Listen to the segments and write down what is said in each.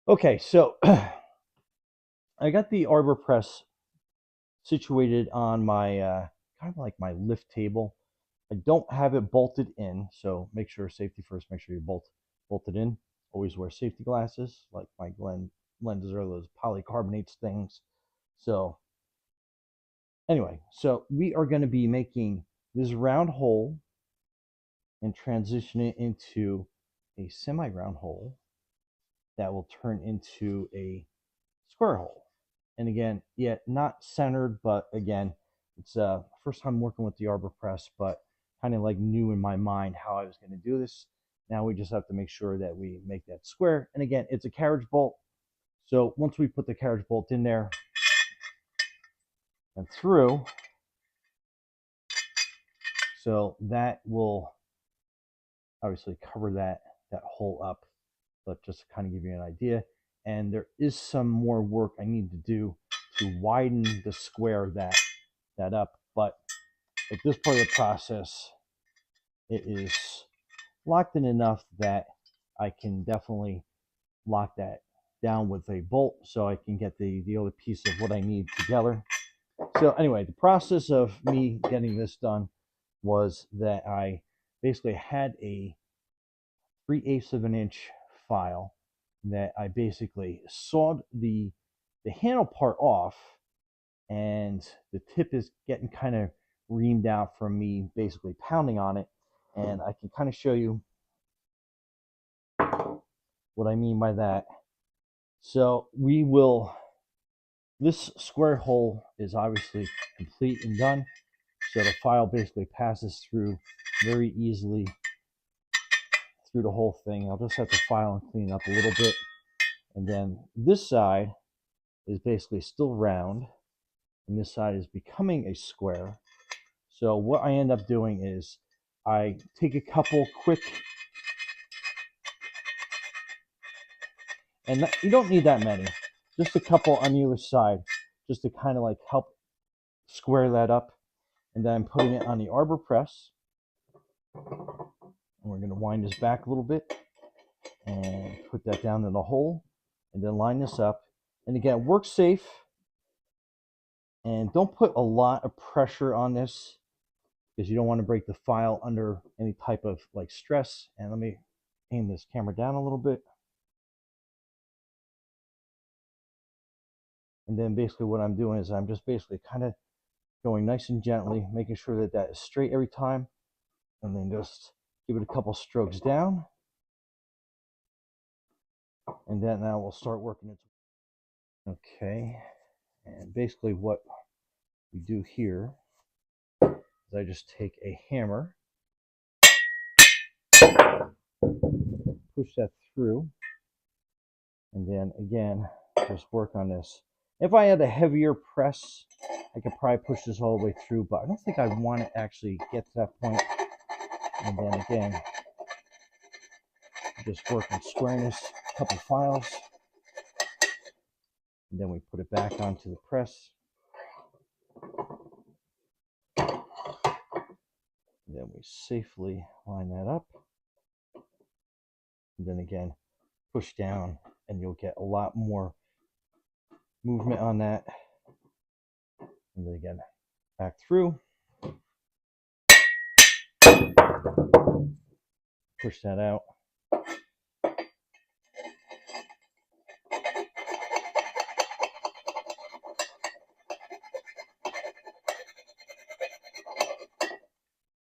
Okay, so I got the Arbor Press situated on my kind of like my lift table. I don't have it bolted in, so make sure safety first. Make sure you bolt it in. Always wear safety glasses. Like my lenses are those polycarbonates things. So anyway, so we are going to be making this round hole and transition it into a semi-round hole that will turn into a square hole. And again, yeah, not centered, but again, it's first time working with the Arbor Press, but kind of like new in my mind how I was going to do this. Now we just have to make sure that we make that square. And again, it's a carriage bolt. So once we put the carriage bolt in there and through, so that will obviously cover that hole up, but just to kind of give you an idea. And there is some more work I need to do to widen the square that up. But at this part of the process, it is locked in enough that I can definitely lock that down with a bolt so I can get the other piece of what I need together. So anyway, the process of me getting this done was that I basically had a 3/8 of an inch file that I basically sawed the handle part off, and the tip is getting kind of reamed out from me basically pounding on it. And I can kind of show you what I mean by that. So this square hole is obviously complete and done. So the file basically passes through very easily through the whole thing. I'll just have to file and clean it up a little bit. And then this side is basically still round, and this side is becoming a square. So what I end up doing is I take a couple quick, and you don't need that many, just a couple on either side, just to kind of like help square that up. And then I'm putting it on the Arbor Press. And we're going to wind this back a little bit and put that down in the hole, and then line this up. And again, work safe, and don't put a lot of pressure on this because you don't want to break the file under any type of like stress. And let me aim this camera down a little bit. And then basically what I'm doing is I'm just basically kind of going nice and gently, making sure that that is straight every time, and then just give it a couple strokes down, and then now we'll start working it. Okay, and basically what we do here is I just take a hammer, push that through, and then again just work on this. If I had a heavier press, I could probably push this all the way through, but I don't think I want to actually get to that point. And then again, just work on squaring this couple files, and then we put it back onto the press. And then we safely line that up. And then again, push down, and you'll get a lot more movement on that. And then again, back through. Push that out.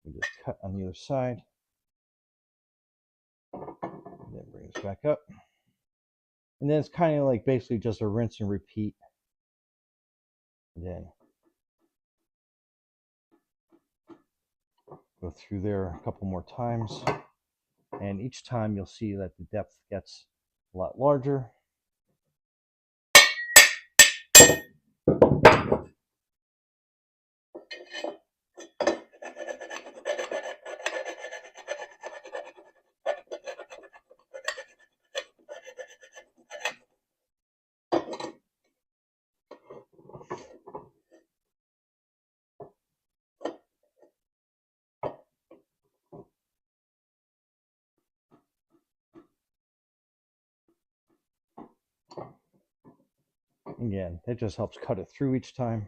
We just cut on the other side. And then bring this back up. And then it's kind of like basically just a rinse and repeat. And then go through there a couple more times. And each time you'll see that the depth gets a lot larger. Again, that just helps cut it through each time.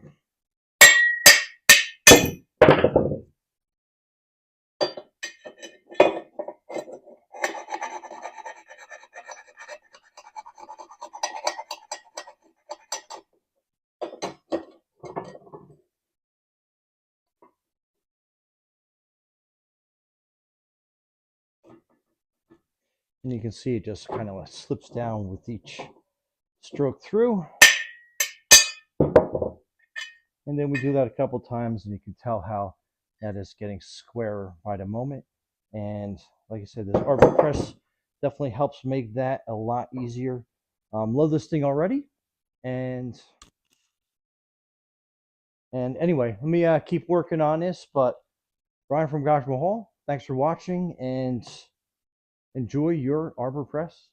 And you can see it just kind of slips down with each stroke through. And then we do that a couple times, and you can tell how that is getting squarer by the moment. And like I said, this Arbor Press definitely helps make that a lot easier. Love this thing already. And anyway, let me keep working on this. But Brian from Garage Mahal, thanks for watching, and enjoy your Arbor Press.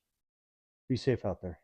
Be safe out there.